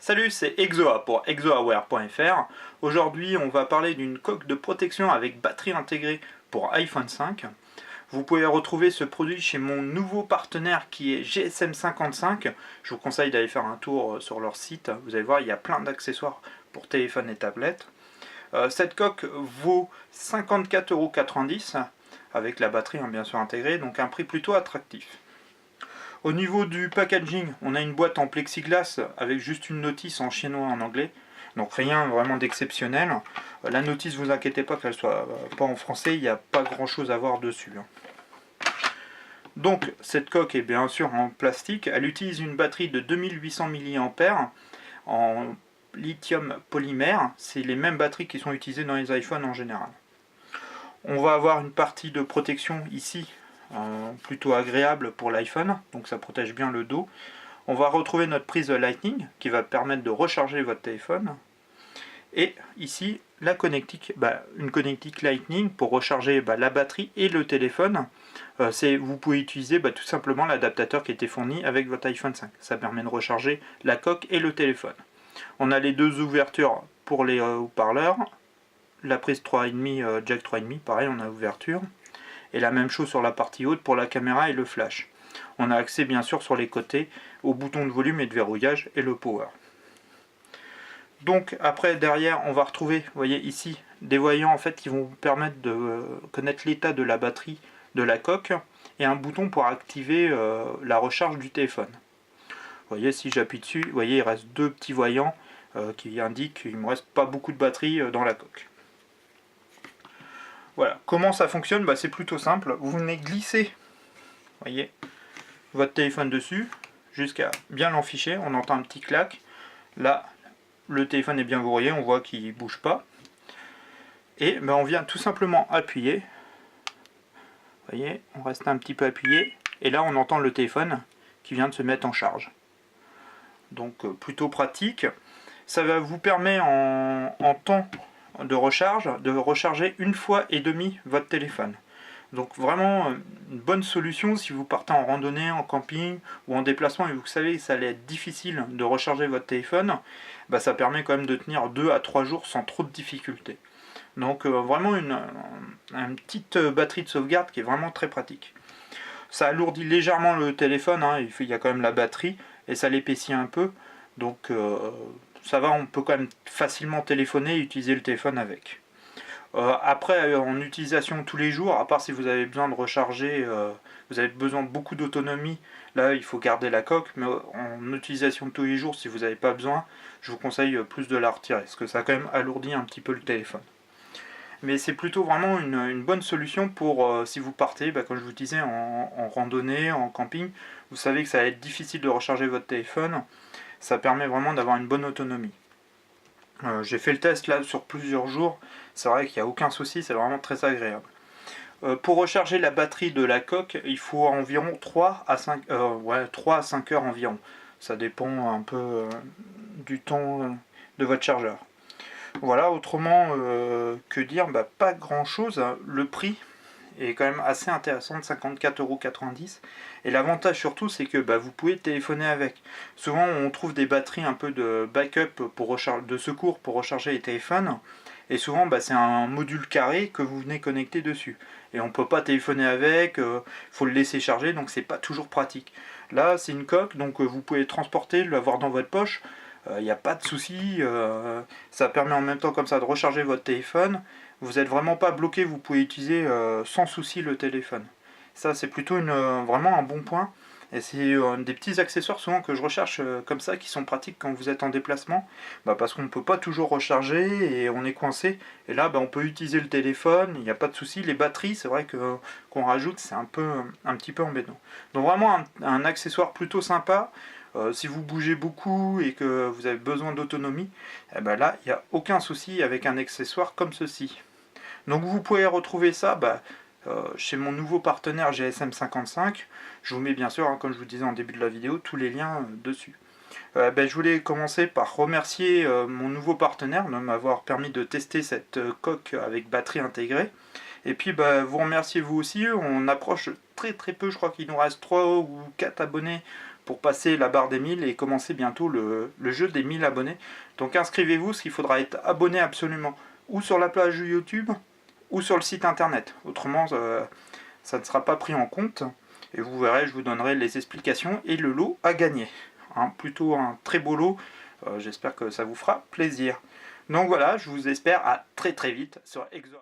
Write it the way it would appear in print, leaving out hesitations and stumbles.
Salut, c'est Exoa pour exoaware.fr. Aujourd'hui, on va parler d'une coque de protection avec batterie intégrée pour iPhone 5. Vous pouvez retrouver ce produit chez mon nouveau partenaire qui est GSM55. Je vous conseille d'aller faire un tour sur leur site. Vous allez voir, il y a plein d'accessoires pour téléphone et tablette. Cette coque vaut 54,90 € avec la batterie bien sûr intégrée, donc un prix plutôt attractif. Au niveau du packaging, on a une boîte en plexiglas avec juste une notice en chinois et en anglais. Donc rien vraiment d'exceptionnel. La notice, vous inquiétez pas qu'elle soit pas en français, il n'y a pas grand chose à voir dessus. Donc cette coque est bien sûr en plastique. Elle utilise une batterie de 2800 mAh en lithium polymère. C'est les mêmes batteries qui sont utilisées dans les iPhones en général. On va avoir une partie de protection ici. Plutôt agréable pour l'iPhone, donc ça protège bien le dos. On va retrouver notre prise Lightning qui va permettre de recharger votre téléphone. Et ici, la connectique, une connectique Lightning pour recharger la batterie et le téléphone. Vous pouvez utiliser tout simplement l'adaptateur qui était fourni avec votre iPhone 5. Ça permet de recharger la coque et le téléphone. On a les deux ouvertures pour les haut-parleurs. La prise 3,5, jack 3,5, pareil, on a ouverture. Et la même chose sur la partie haute pour la caméra et le flash. On a accès bien sûr sur les côtés au bouton de volume et de verrouillage et le power. Donc après derrière on va retrouver, vous voyez ici, des voyants en fait qui vont vous permettre de connaître l'état de la batterie de la coque et un bouton pour activer la recharge du téléphone. Vous voyez, si j'appuie dessus, vous voyez il reste deux petits voyants qui indiquent qu'il ne me reste pas beaucoup de batterie dans la coque. Voilà, comment ça fonctionne? C'est plutôt simple. Vous venez glisser, voyez, votre téléphone dessus, jusqu'à bien l'enficher. On entend un petit clac. Là, le téléphone est bien verrouillé, on voit qu'il ne bouge pas. Et on vient tout simplement appuyer. Vous voyez, on reste un petit peu appuyé. Et là, on entend le téléphone qui vient de se mettre en charge. Donc, plutôt pratique. Ça va vous permettre en temps de recharger une fois et demie votre téléphone. Donc vraiment une bonne solution si vous partez en randonnée, en camping ou en déplacement et vous savez que ça allait être difficile de recharger votre téléphone, ça permet quand même de tenir 2 à 3 jours sans trop de difficultés. Donc vraiment une petite batterie de sauvegarde qui est vraiment très pratique. Ça alourdit légèrement le téléphone, il y a quand même la batterie et ça l'épaissit un peu. Donc ça va, on peut quand même facilement téléphoner et utiliser le téléphone avec. Après, en utilisation tous les jours, à part si vous avez besoin de recharger, vous avez besoin de beaucoup d'autonomie, là il faut garder la coque, mais en utilisation de tous les jours, si vous n'avez pas besoin, je vous conseille plus de la retirer, parce que ça a quand même alourdi un petit peu le téléphone. Mais c'est plutôt vraiment une bonne solution pour si vous partez, comme je vous disais, en randonnée, en camping, vous savez que ça va être difficile de recharger votre téléphone. Ça permet vraiment d'avoir une bonne autonomie. J'ai fait le test là sur plusieurs jours, c'est vrai qu'il n'y a aucun souci, c'est vraiment très agréable. Pour recharger la batterie de la coque, il faut environ 3 à 5 heures environ. Ça dépend un peu du temps de votre chargeur. Voilà, autrement que dire, pas grand chose. Le prix est quand même assez intéressant de 54,90 €. Et l'avantage surtout, c'est que vous pouvez téléphoner avec. Souvent, on trouve des batteries un peu de backup de secours pour recharger les téléphones. Et souvent, c'est un module carré que vous venez connecter dessus. Et on ne peut pas téléphoner avec, faut le laisser charger, donc c'est pas toujours pratique. Là, c'est une coque, donc vous pouvez le transporter, l'avoir dans votre poche. Il n'y a pas de souci. Ça permet en même temps comme ça de recharger votre téléphone. Vous n'êtes vraiment pas bloqué, vous pouvez utiliser sans souci le téléphone. Ça c'est plutôt vraiment un bon point. Et c'est des petits accessoires souvent que je recherche comme ça qui sont pratiques quand vous êtes en déplacement. Parce qu'on ne peut pas toujours recharger et on est coincé. Et là on peut utiliser le téléphone, il n'y a pas de souci. Les batteries c'est vrai qu'on rajoute, c'est un petit peu embêtant. Donc vraiment un accessoire plutôt sympa. Si vous bougez beaucoup et que vous avez besoin d'autonomie, là il n'y a aucun souci avec un accessoire comme ceci. Donc vous pouvez retrouver ça chez mon nouveau partenaire GSM55. Je vous mets bien sûr, comme je vous disais en début de la vidéo, tous les liens dessus. Je voulais commencer par remercier mon nouveau partenaire de m'avoir permis de tester cette coque avec batterie intégrée. Et puis vous remerciez vous aussi, on approche très peu, je crois qu'il nous reste 3 ou 4 abonnés pour passer la barre des 1000 et commencer bientôt le jeu des 1000 abonnés. Donc inscrivez-vous, ce qu'il faudra être abonné absolument, ou sur la page YouTube, ou sur le site internet. Autrement, ça ne sera pas pris en compte. Et vous verrez, je vous donnerai les explications et le lot à gagner. Hein, plutôt un très beau lot. J'espère que ça vous fera plaisir. Donc voilà, je vous espère à très vite sur Exo.